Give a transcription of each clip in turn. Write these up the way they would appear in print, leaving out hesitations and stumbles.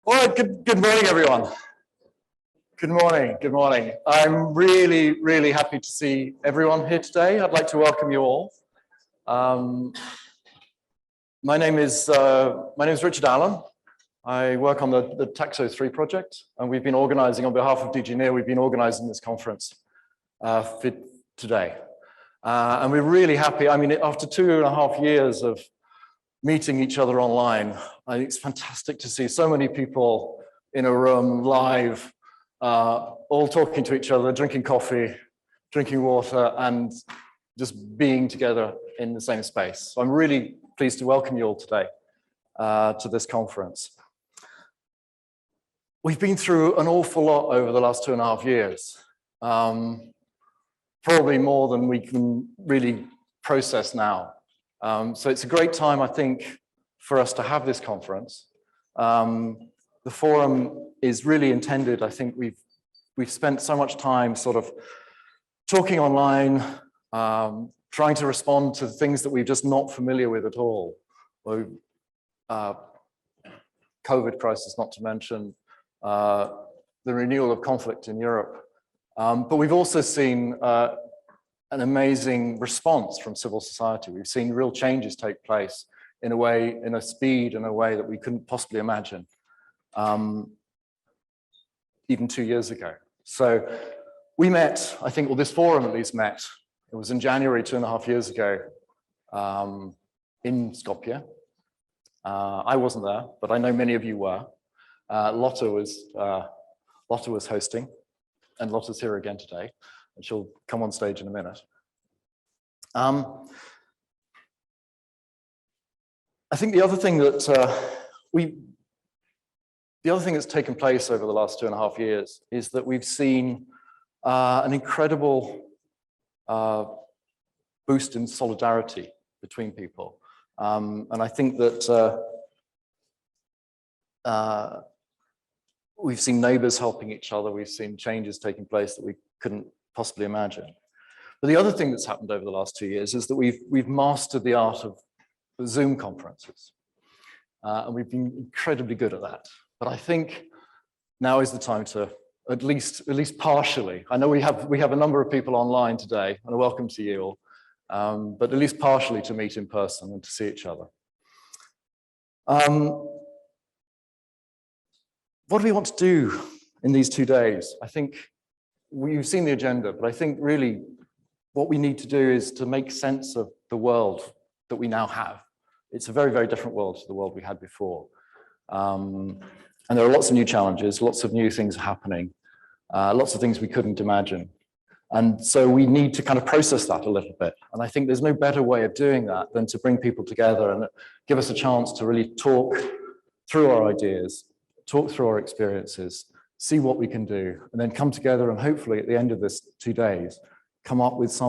All right, good morning, everyone. Good morning. I'm really happy to see everyone here today. I'd like to welcome you all. My name is Richard Allen. I work on the Taxo 3 project, and we've been organizing on behalf of DG NEAR, we've been organizing this conference for today. And we're really happy. I mean, after 2.5 years of meeting each other online, I think it's fantastic to see so many people in a room live, all talking to each other, drinking coffee, drinking water, and just being together in the same space. So I'm really pleased to welcome you all today to this conference. We've been through an awful lot over the last 2.5 years, probably more than we can really process now. So it's a great time, I think, for us to have this conference. The forum is really intended. I think we've spent so much time sort of talking online, trying to respond to things that we're just not familiar with at all. COVID crisis, not to mention the renewal of conflict in Europe. But we've also seen an amazing response from civil society. We've seen real changes take place in a speed, in a way that we couldn't possibly imagine even 2 years ago. So we met, I think, well, this forum at least met. It was in January 2.5 years ago in Skopje. I wasn't there, but I know many of you were. Lotte was hosting, and Lotte's here again today, and she'll come on stage in a minute. I think the other thing that that's taken place over the last 2.5 years is that we've seen an incredible boost in solidarity between people. And I think that we've seen neighbors helping each other. We've seen changes taking place that we couldn't possibly imagine. But the other thing that's happened over the last 2 years is that we've mastered the art of Zoom conferences. And we've been incredibly good at that. But I think now is the time to, at least partially, I know we have a number of people online today, and a welcome to you all, but at least partially to meet in person and to see each other. What do we want to do in these 2 days? I think you've seen the agenda, but I think really what we need to do is to make sense of the world that we now have. It's a very different world to the world we had before. And there are lots of new challenges, lots of new things happening, lots of things we couldn't imagine. And so we need to kind of process that a little bit. And I think there's no better way of doing that than to bring people together and give us a chance to really talk through our ideas, talk through our experiences, see what we can do, and then come together and hopefully at the end of this 2 days, come up with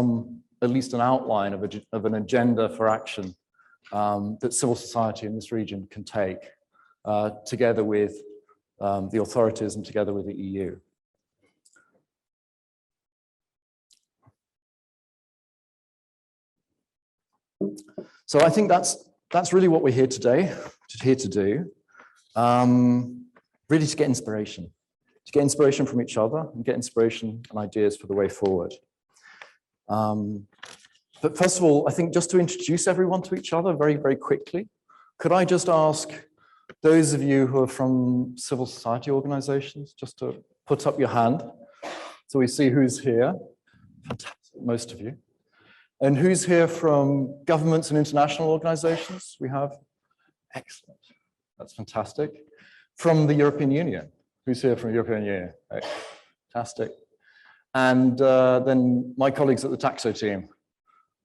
at least an outline of an agenda for action that civil society in this region can take together with the authorities and together with the EU. So I think that's really what we're here today, to do. Really to get inspiration from each other and get inspiration and ideas for the way forward. But first of all, I think just to introduce everyone to each other very quickly, could I just ask those of you who are from civil society organizations just to put up your hand so we see who's here? Fantastic, most of you. And who's here from governments and international organizations? We have, excellent, that's fantastic. From the European Union, who's here from the European Union? Right. Fantastic. And then my colleagues at the Taxo team,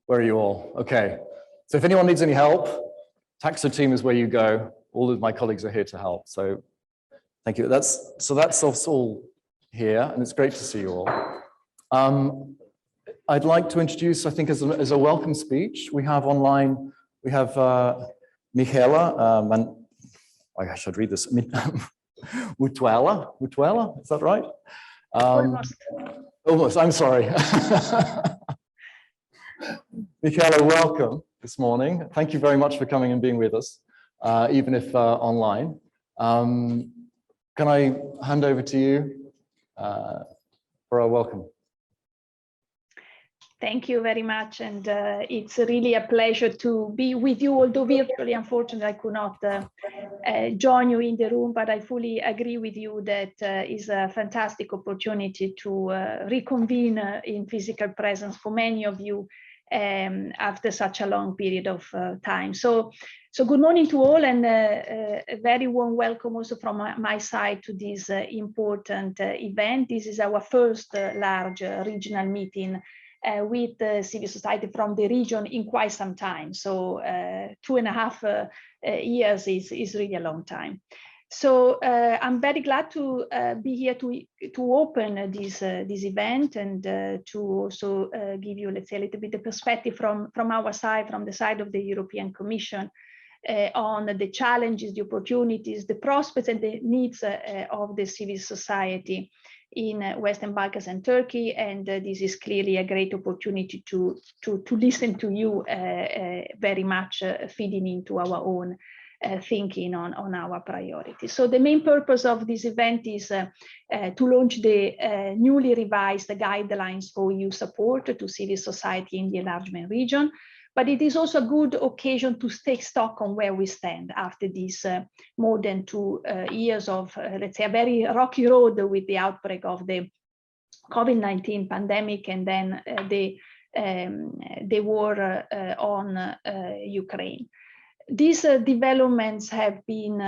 where are you all? Okay, so if anyone needs any help, Taxo team is where you go. All of my colleagues are here to help, so thank you. So that's us all here, and it's great to see you all. I'd like to introduce, I think, as a welcome speech, we have online, we have Michaela, I should read this, Mutuela, is that right? Almost, I'm sorry. Michaela, welcome this morning. Thank you very much for coming and being with us, even if online. can I hand over to you for our welcome? Thank you very much, and it's really a pleasure to be with you, although virtually. Unfortunately, I could not join you in the room, but I fully agree with you that is a fantastic opportunity to reconvene in physical presence for many of you after such a long period of time. So good morning to all, and a very warm welcome also from my side to this important event. This is our first large regional meeting with civil society from the region in quite some time. So 2.5 years is really a long time. So I'm very glad to be here to open this event, and to also give you, let's say, a little bit the perspective from our side, from the side of the European Commission, on the challenges, the opportunities, the prospects, and the needs of the civil society in Western Balkans and Turkey. And this is clearly a great opportunity to listen to you, very much feeding into our own thinking on our priorities. So the main purpose of this event is to launch the newly revised guidelines for EU support to civil society in the enlargement region. But it is also a good occasion to take stock on where we stand after these more than 2 years of, let's say, a very rocky road with the outbreak of the COVID-19 pandemic, and then the war on Ukraine. These developments have been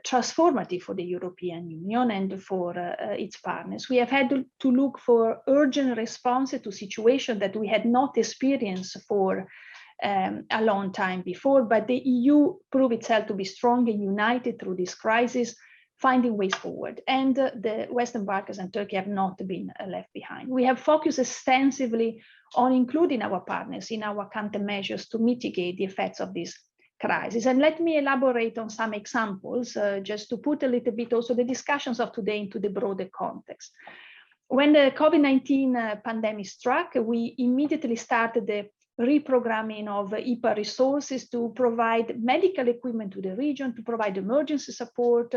transformative for the European Union and for its partners. We have had to look for urgent responses to situations that we had not experienced for a long time before, but the EU proved itself to be strong and united through this crisis, finding ways forward. And the Western Balkans and Turkey have not been left behind. We have focused extensively on including our partners in our countermeasures to mitigate the effects of this crisis. And let me elaborate on some examples, just to put a little bit also the discussions of today into the broader context. When the COVID-19 pandemic struck, we immediately started the reprogramming of IPA resources to provide medical equipment to the region, to provide emergency support,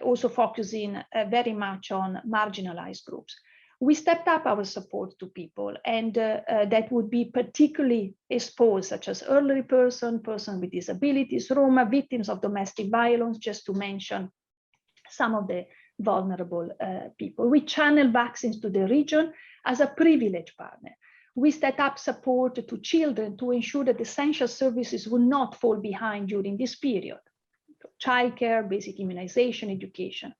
also focusing very much on marginalized groups. We stepped up our support to people, and that would be particularly exposed, such as elderly persons with disabilities, Roma, victims of domestic violence, just to mention some of the vulnerable people. We channel vaccines to the region as a privileged partner. We set up support to children to ensure that essential services will not fall behind during this period. Childcare, basic immunization, education.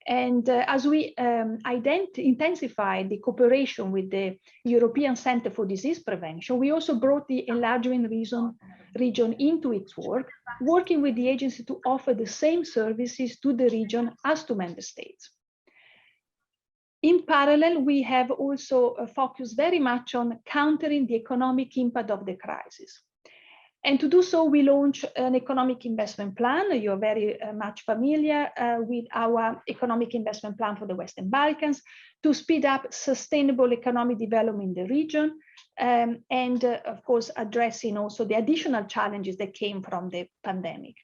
And as we intensify the cooperation with the European Center for Disease Prevention, we also brought the enlargement region into its work, working with the agency to offer the same services to the region as to member states. In parallel, we have also focused very much on countering the economic impact of the crisis. And to do so, we launched an economic investment plan. You're very much familiar with our economic investment plan for the Western Balkans to speed up sustainable economic development in the region, and of course, addressing also the additional challenges that came from the pandemic.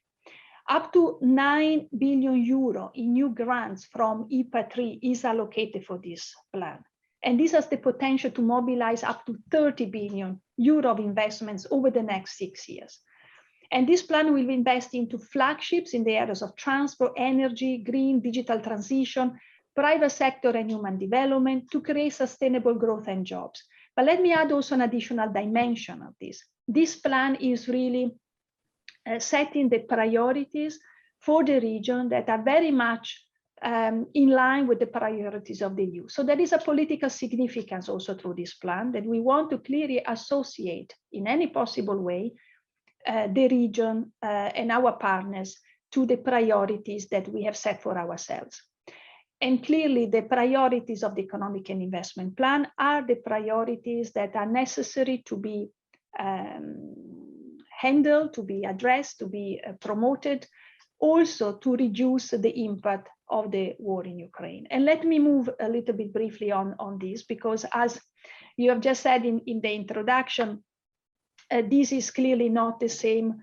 Up to 9 billion euro in new grants from IPA 3 is allocated for this plan. And this has the potential to mobilize up to 30 billion euro of investments over the next 6 years. And this plan will invest into flagships in the areas of transport, energy, green, digital transition, private sector and human development to create sustainable growth and jobs. But let me add also an additional dimension of this. This plan is really setting the priorities for the region that are very much in line with the priorities of the EU. So there is a political significance also through this plan that we want to clearly associate in any possible way the region and our partners to the priorities that we have set for ourselves. And clearly the priorities of the economic and investment plan are the priorities that are necessary to be handled, to be addressed, to be promoted, also to reduce the impact of the war in Ukraine. And let me move a little bit briefly on this, because as you have just said in the introduction, this is clearly not the same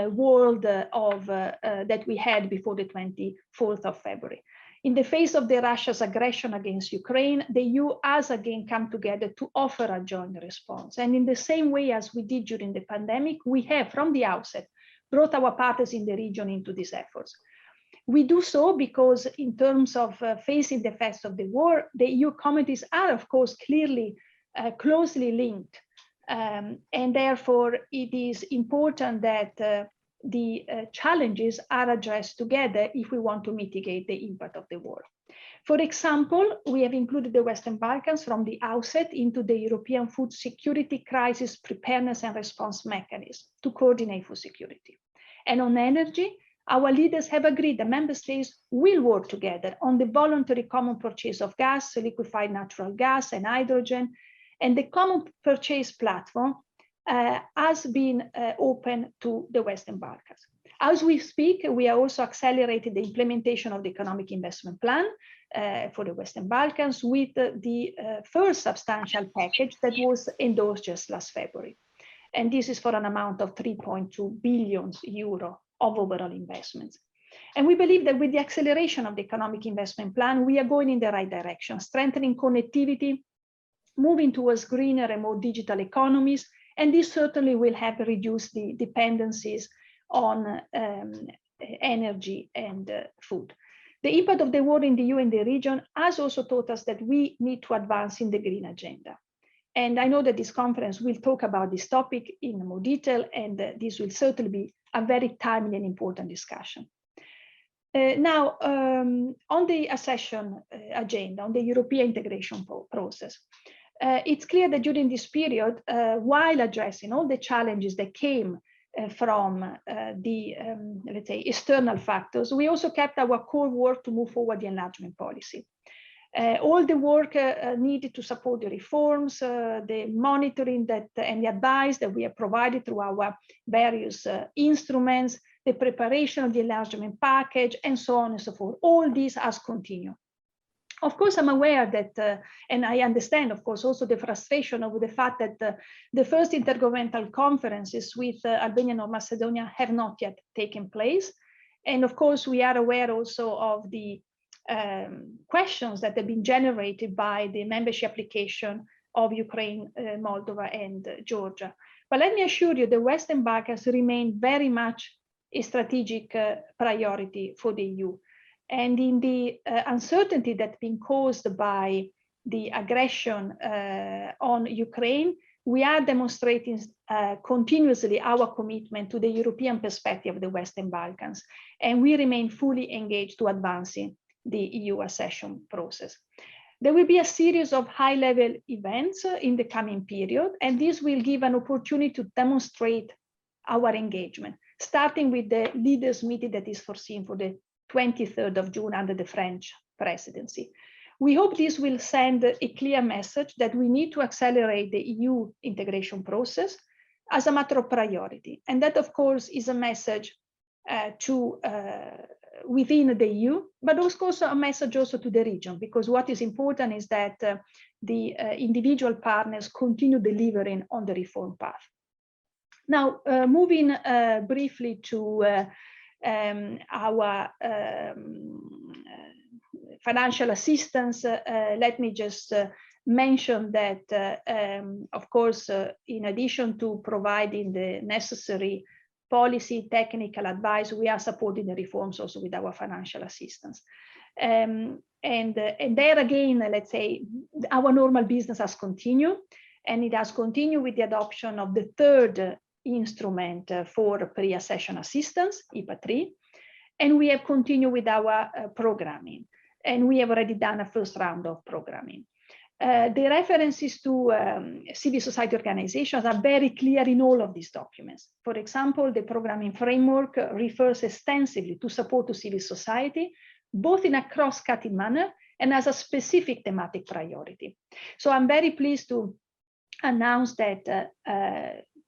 world that we had before the 24th of February. In the face of Russia's aggression against Ukraine, the EU has again come together to offer a joint response. And in the same way as we did during the pandemic, we have from the outset brought our partners in the region into these efforts. We do so because in terms of facing the effects of the war, the EU committees are of course clearly closely linked. And therefore it is important that the challenges are addressed together if we want to mitigate the impact of the war. For example, we have included the Western Balkans from the outset into the European Food Security Crisis Preparedness and Response Mechanism to coordinate food security. And on energy, our leaders have agreed that member states will work together on the voluntary common purchase of gas, liquefied natural gas and hydrogen, and the common purchase platform has been open to the Western Balkans. As we speak, we are also accelerating the implementation of the economic investment plan for the Western Balkans with the first substantial package that was endorsed just last February. And this is for an amount of 3.2 billion euro of overall investments. And we believe that with the acceleration of the economic investment plan, we are going in the right direction, strengthening connectivity, moving towards greener and more digital economies, and this certainly will help reduce the dependencies on energy and food. The impact of the war in the EU and the region has also taught us that we need to advance in the green agenda. And I know that this conference will talk about this topic in more detail, and this will certainly be a very timely and important discussion. Now, on the accession agenda, on the European integration process, it's clear that during this period, while addressing all the challenges that came from the, let's say, external factors, we also kept our core work to move forward the enlargement policy. All the work needed to support the reforms, the monitoring that and the advice that we have provided through our various instruments, the preparation of the enlargement package, and so on and so forth. All this has continued. Of course, I'm aware that, and I understand, of course, also the frustration over the fact that the first intergovernmental conferences with Albania and North Macedonia have not yet taken place. And of course, we are aware also of the questions that have been generated by the membership application of Ukraine, Moldova, and Georgia. But let me assure you, the Western Balkans remain very much a strategic priority for the EU. And in the uncertainty that's been caused by the aggression on Ukraine, we are demonstrating continuously our commitment to the European perspective of the Western Balkans, and we remain fully engaged to advancing the EU accession process. There will be a series of high-level events in the coming period, and this will give an opportunity to demonstrate our engagement, starting with the leaders' meeting that is foreseen for the 23rd of June under the French presidency. We hope this will send a clear message that we need to accelerate the EU integration process as a matter of priority. And that, of course, is a message within the EU, but also a message also to the region, because what is important is that the individual partners continue delivering on the reform path. Now, moving briefly to our financial assistance, let me just mention that, of course, in addition to providing the necessary policy, technical advice, we are supporting the reforms also with our financial assistance. And there again, let's say, our normal business has continued, and it has continued with the adoption of the third instrument for pre-accession assistance, IPA 3, and we have continued with our programming, and we have already done a first round of programming. The references to civil society organizations are very clear in all of these documents. For example, the programming framework refers extensively to support to civil society, both in a cross-cutting manner and as a specific thematic priority. So I'm very pleased to announce that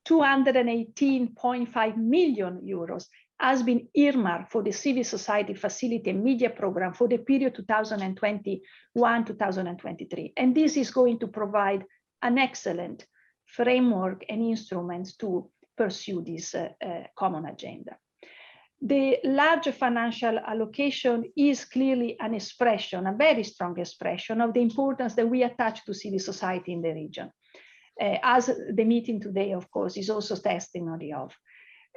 218.5 million euros has been earmarked for the civil society facility and media program for the period 2021-2023. And this is going to provide an excellent framework and instruments to pursue this common agenda. The large financial allocation is clearly an expression, a very strong expression of the importance that we attach to civil society in the region, as the meeting today, of course, is also testimony of.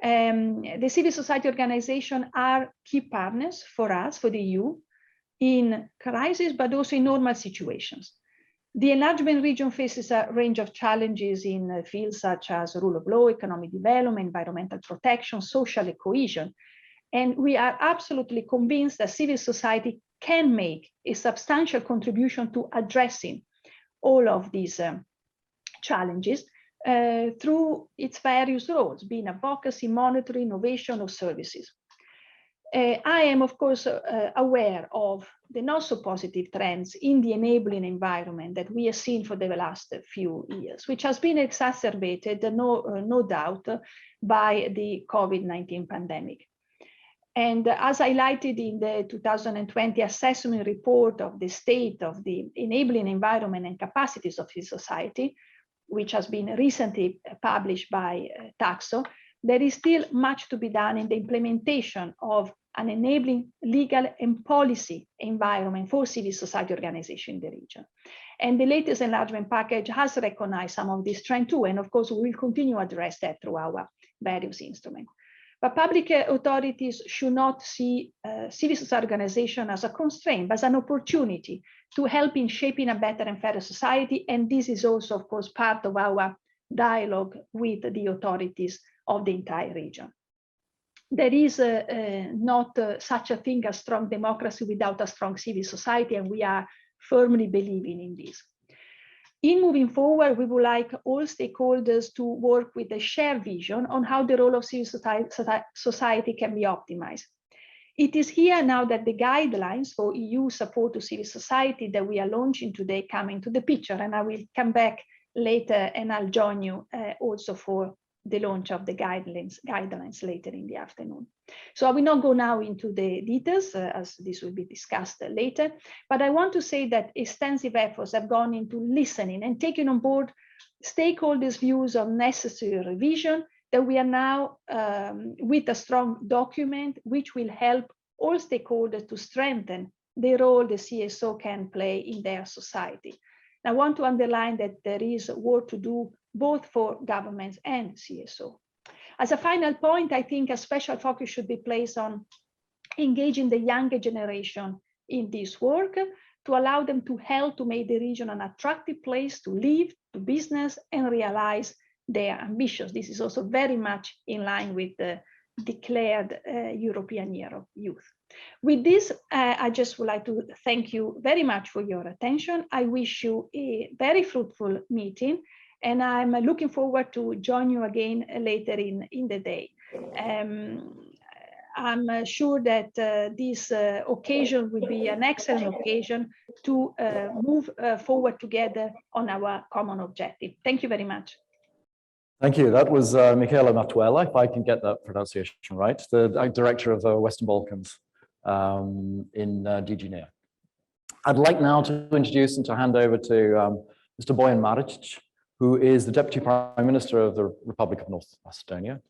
The civil society organizations are key partners for us, for the EU, in crisis, but also in normal situations. The enlargement region faces a range of challenges in fields such as rule of law, economic development, environmental protection, social cohesion. And we are absolutely convinced that civil society can make a substantial contribution to addressing all of these challenges through its various roles, being advocacy, monitoring, innovation, or services. I am, of course, aware of the not so positive trends in the enabling environment that we have seen for the last few years, which has been exacerbated, no doubt, by the COVID-19 pandemic. And as highlighted in the 2020 assessment report of the state of the enabling environment and capacities of civil society, which has been recently published by Taxo, there is still much to be done in the implementation of an enabling legal and policy environment for civil society organization in the region. And the latest enlargement package has recognized some of this trend too, and of course we will continue to address that through our various instruments. But public authorities should not see civil society organization as a constraint, but as an opportunity to help in shaping a better and fairer society. And this is also, of course, part of our dialogue with the authorities of the entire region. There is not such a thing as strong democracy without a strong civil society, and we are firmly believing in this. In moving forward, we would like all stakeholders to work with a shared vision on how the role of civil society can be optimized. It is here now that the guidelines for EU support to civil society that we are launching today come into the picture, and I will come back later and I'll join you also for the launch of the guidelines later in the afternoon. So I will not go now into the details as this will be discussed later, but I want to say that extensive efforts have gone into listening and taking on board stakeholders' views on necessary revision, that we are now with a strong document which will help all stakeholders to strengthen the role the CSO can play in their society. I want to underline that there is work to do both for governments and CSO. As a final point, I think a special focus should be placed on engaging the younger generation in this work to allow them to help to make the region an attractive place to live, to business, and realize their ambitions. This is also very much in line with the declared European Year of Youth. With this, I just would like to thank you very much for your attention. I wish you a very fruitful meeting, and I'm looking forward to join you again later in the day. I'm sure that this occasion will be an excellent occasion to move forward together on our common objective. Thank you very much. Thank you. That was Michela Matuela, if I can get that pronunciation right, the director of the Western Balkans in DG NEAR. I'd like now to introduce and to hand over to Mr. Bojan Maričić, who is the Deputy Prime Minister of the Republic of North Macedonia,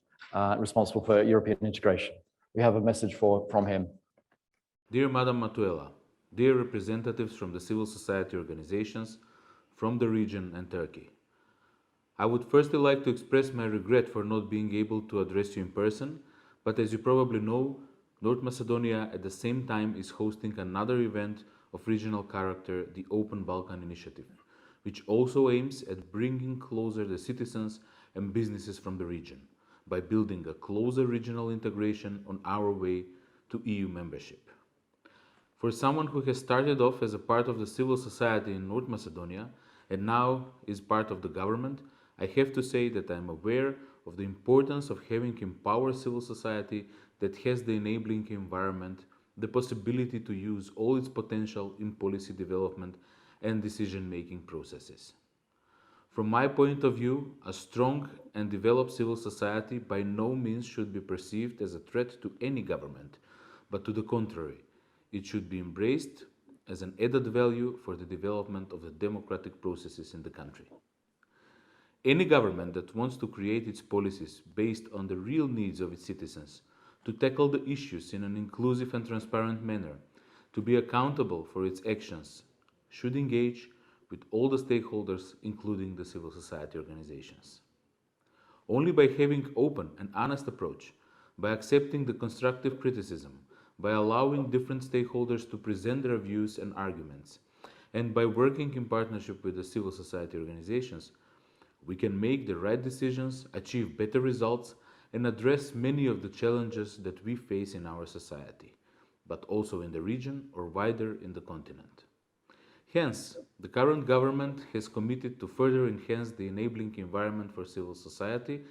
responsible for European integration. We have a message from him. Dear Madam Matuela, dear representatives from the civil society organizations from the region and Turkey, I would firstly like to express my regret for not being able to address you in person, but as you probably know, North Macedonia at the same time is hosting another event of regional character, the Open Balkan Initiative, which also aims at bringing closer the citizens and businesses from the region by building a closer regional integration on our way to EU membership. For someone who has started off as a part of the civil society in North Macedonia and now is part of the government, I have to say that I am aware of the importance of having empowered civil society that has the enabling environment, the possibility to use all its potential in policy development and decision-making processes. From my point of view, a strong and developed civil society by no means should be perceived as a threat to any government, but to the contrary, it should be embraced as an added value for the development of the democratic processes in the country. Any government that wants to create its policies based on the real needs of its citizens, to tackle the issues in an inclusive and transparent manner, to be accountable for its actions, should engage with all the stakeholders, including the civil society organizations. Only by having open and honest approach, by accepting the constructive criticism, by allowing different stakeholders to present their views and arguments, and by working in partnership with the civil society organizations, we can make the right decisions, achieve better results, and address many of the challenges that we face in our society, but also in the region or wider in the continent. Hence, the current government has committed to further enhance the enabling environment for civil society,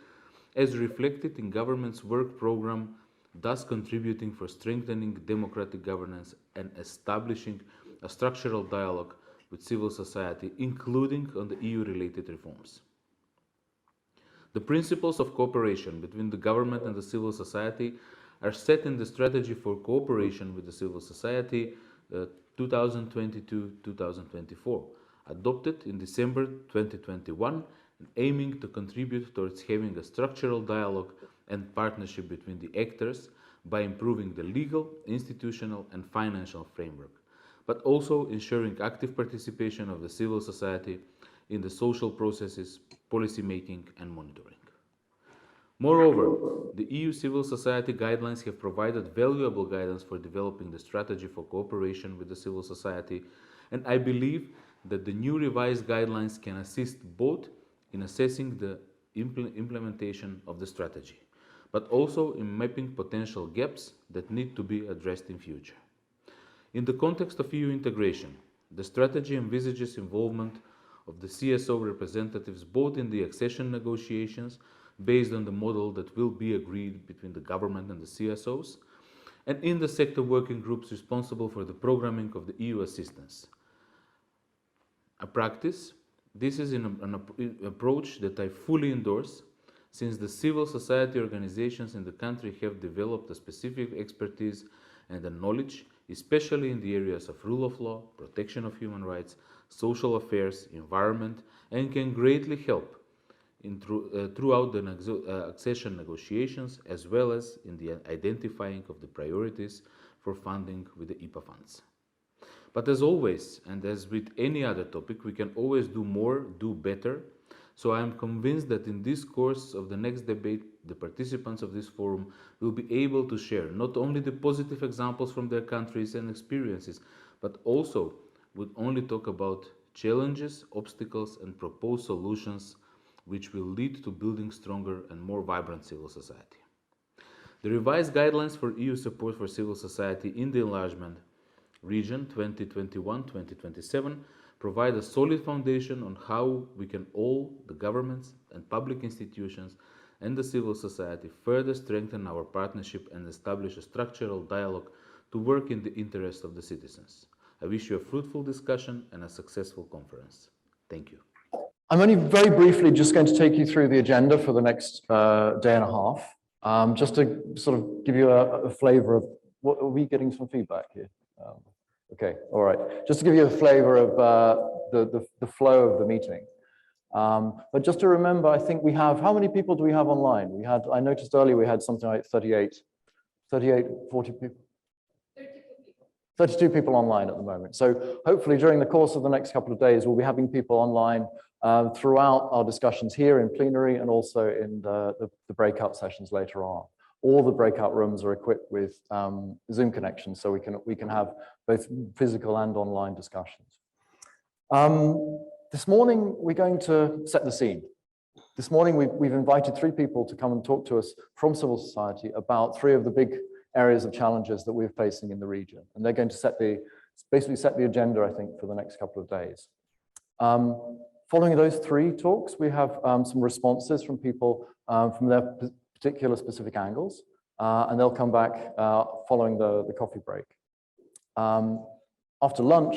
as reflected in government's work program, thus contributing for strengthening democratic governance and establishing a structural dialogue with civil society, including on the EU-related reforms. The principles of cooperation between the government and the civil society are set in the Strategy for Cooperation with the Civil Society 2022-2024, adopted in December 2021, and aiming to contribute towards having a structural dialogue and partnership between the actors by improving the legal, institutional, and financial framework, but also ensuring active participation of the civil society in the social processes, policy making, and monitoring. Moreover, the EU civil society guidelines have provided valuable guidance for developing the strategy for cooperation with the civil society, and I believe that the new revised guidelines can assist both in assessing the implementation of the strategy, but also in mapping potential gaps that need to be addressed in future. In the context of EU integration, the strategy envisages involvement of the CSO representatives both in the accession negotiations based on the model that will be agreed between the government and the CSOs, and in the sector working groups responsible for the programming of the EU assistance. A practice, this is an approach that I fully endorse, since the civil society organizations in the country have developed a specific expertise and a knowledge, especially in the areas of rule of law, protection of human rights, social affairs, environment, and can greatly help throughout the accession negotiations, as well as in the identifying of the priorities for funding with the IPA funds. But as always, and as with any other topic, we can always do more, do better. So I am convinced that in this course of the next debate, the participants of this forum will be able to share not only the positive examples from their countries and experiences, but also would only talk about challenges, obstacles, and propose solutions which will lead to building stronger and more vibrant civil society. The revised guidelines for EU support for civil society in the enlargement region 2021-2027 provide a solid foundation on how we can all, the governments and public institutions and the civil society, further strengthen our partnership and establish a structural dialogue to work in the interest of the citizens. I wish you a fruitful discussion and a successful conference. Thank you. I'm only very briefly just going to take you through the agenda for the next day and a half, just to sort of give you a flavor of, what are we getting some feedback here? Okay, all right. Just to give you a flavor of the flow of the meeting. But just to remember, I think we have, how many people do we have online? We had, I noticed earlier we had something like 40 people. 32 people online at the moment. So hopefully during the course of the next couple of days, we'll be having people online throughout our discussions here in plenary and also in the breakout sessions later on. All the breakout rooms are equipped with Zoom connections, so we can have both physical and online discussions. This morning, we're going to set the scene. This morning, we've invited 3 people to come and talk to us from civil society about 3 of the big areas of challenges that we're facing in the region. And they're going to basically set the agenda, I think, for the next couple of days. Following those 3 talks, we have some responses from people from their particular specific angles, and they'll come back following the coffee break. After lunch,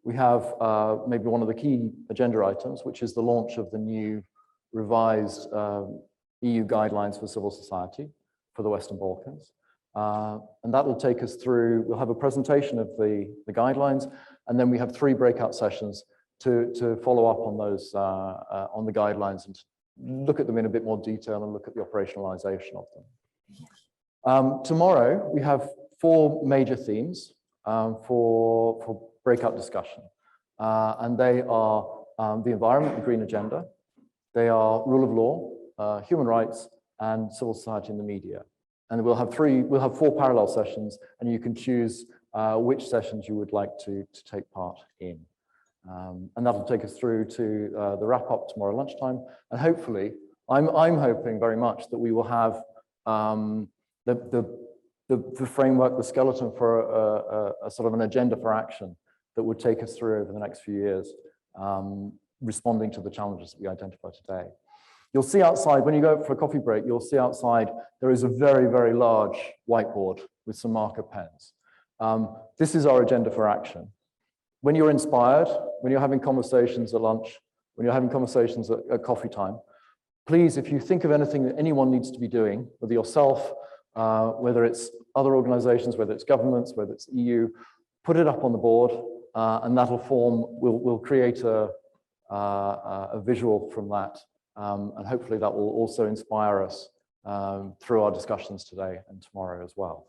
we have maybe one of the key agenda items, which is the launch of the new revised EU guidelines for civil society for the Western Balkans. And that will take us through, we'll have a presentation of the guidelines, and then we have 3 breakout sessions to follow up on those, on the guidelines and to look at them in a bit more detail and look at the operationalization of them. Tomorrow, we have 4 major themes for breakout discussion. And they are the environment, the green agenda. They are rule of law, human rights, and civil society and the media. And we'll have 4 parallel sessions, and you can choose which sessions you would like to take part in. And that'll take us through to the wrap up tomorrow lunchtime. And hopefully, I'm hoping very much that we will have the framework, the skeleton for a sort of an agenda for action that would take us through over the next few years, responding to the challenges that we identify today. You'll see outside, when you go for a coffee break, you'll see outside there is a very, very large whiteboard with some marker pens. This is our agenda for action. When you're inspired, when you're having conversations at lunch, when you're having conversations at coffee time, please, if you think of anything that anyone needs to be doing, whether yourself, whether it's other organizations, whether it's governments, whether it's EU, put it up on the board, and that'll form, we'll create a visual from that. And hopefully that will also inspire us through our discussions today and tomorrow as well.